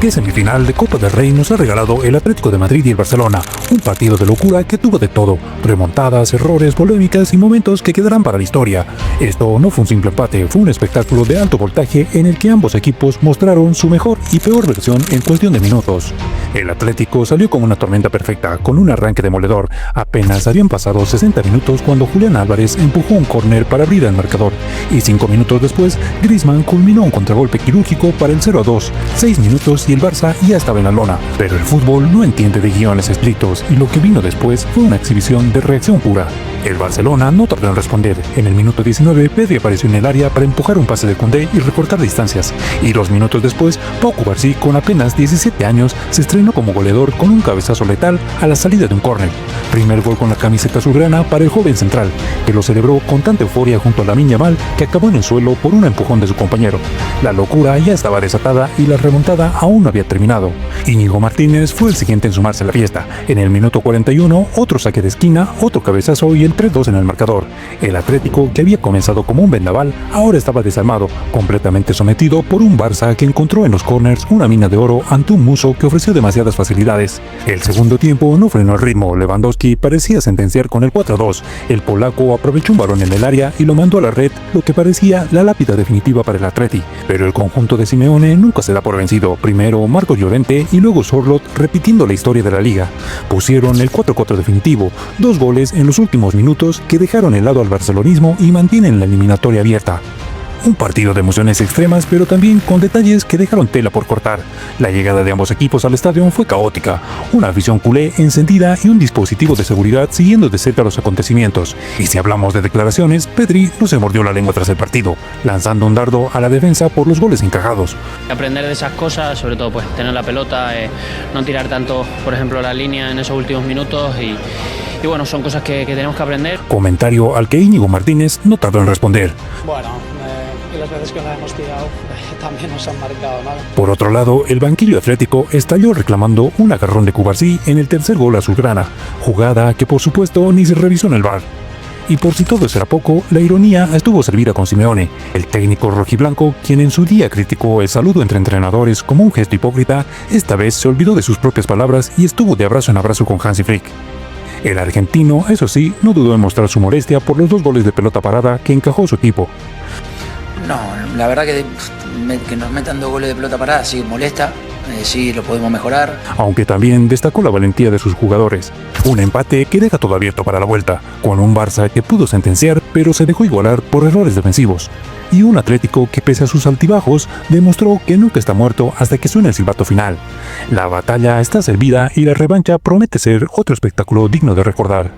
¿Qué semifinal de Copa del Rey nos ha regalado el Atlético de Madrid y el Barcelona? Un partido de locura que tuvo de todo, remontadas, errores, polémicas y momentos que quedarán para la historia. Esto no fue un simple empate, fue un espectáculo de alto voltaje en el que ambos equipos mostraron su mejor y peor versión en cuestión de minutos. El Atlético salió como una tormenta perfecta, con un arranque demoledor. Apenas habían pasado 60 minutos cuando Julián Álvarez empujó un córner para abrir el marcador, y 5 minutos después, Griezmann culminó un contragolpe quirúrgico para el 0-2. 6 minutos y el Barça ya estaba en la lona. Pero el fútbol no entiende de guiones escritos, y lo que vino después fue una exhibición de reacción pura. El Barcelona no tardó en responder. En el minuto 19, Pedri apareció en el área para empujar un pase de Koundé y recortar distancias. Y 2 minutos después, Pau Cubarsí, con apenas 17 años, se estrenó como goleador con un cabezazo letal a la salida de un córner. Primer gol con la camiseta azulgrana para el joven central, que lo celebró con tanta euforia junto a Lamine Yamal que acabó en el suelo por un empujón de su compañero. La locura ya estaba desatada y la remontada aún no había terminado. Íñigo Martínez fue el siguiente en sumarse a la fiesta. En el minuto 41, otro saque de esquina, otro cabezazo y el 3-2 en el marcador. El Atlético, que había comenzado como un vendaval, ahora estaba desarmado, completamente sometido por un Barça que encontró en los corners una mina de oro ante un Musso que ofreció demasiadas facilidades. El segundo tiempo no frenó el ritmo. Lewandowski parecía sentenciar con el 4-2. El polaco aprovechó un balón en el área y lo mandó a la red, lo que parecía la lápida definitiva para el Atleti. Pero el conjunto de Simeone nunca se da por vencido. Primero Marco Llorente y luego Sorloth, repitiendo la historia de la liga. Pusieron el 4-4 definitivo, 2 goles en los últimos minutos que dejaron helado al barcelonismo y mantienen la eliminatoria abierta. Un partido de emociones extremas, pero también con detalles que dejaron tela por cortar. La llegada de ambos equipos al estadio fue caótica, una afición culé encendida y un dispositivo de seguridad siguiendo de cerca los acontecimientos. Y si hablamos de declaraciones, Pedri no se mordió la lengua tras el partido, lanzando un dardo a la defensa por los goles encajados. Aprender de esas cosas, sobre todo pues tener la pelota, no tirar tanto, por ejemplo, la línea en esos últimos minutos y bueno, son cosas que tenemos que aprender. Comentario al que Íñigo Martínez no tardó en responder. Bueno, y las veces que la hemos tirado también nos han marcado, ¿no? Por otro lado, el banquillo atlético estalló reclamando un agarrón de Cubarsí en el tercer gol azulgrana, jugada que por supuesto ni se revisó en el VAR. Y por si todo eso era poco, la ironía estuvo servida con Simeone, el técnico rojiblanco, quien en su día criticó el saludo entre entrenadores como un gesto hipócrita. Esta vez se olvidó de sus propias palabras y estuvo de abrazo en abrazo con Hansi Flick. El argentino, eso sí, no dudó en mostrar su molestia por los 2 goles de pelota parada que encajó su equipo. No, la verdad que nos metan 2 goles de pelota parada sí molesta, sí lo podemos mejorar. Aunque también destacó la valentía de sus jugadores. Un empate que deja todo abierto para la vuelta, con un Barça que pudo sentenciar pero se dejó igualar por errores defensivos. Y un Atlético que pese a sus altibajos demostró que nunca está muerto hasta que suene el silbato final. La batalla está servida y la revancha promete ser otro espectáculo digno de recordar.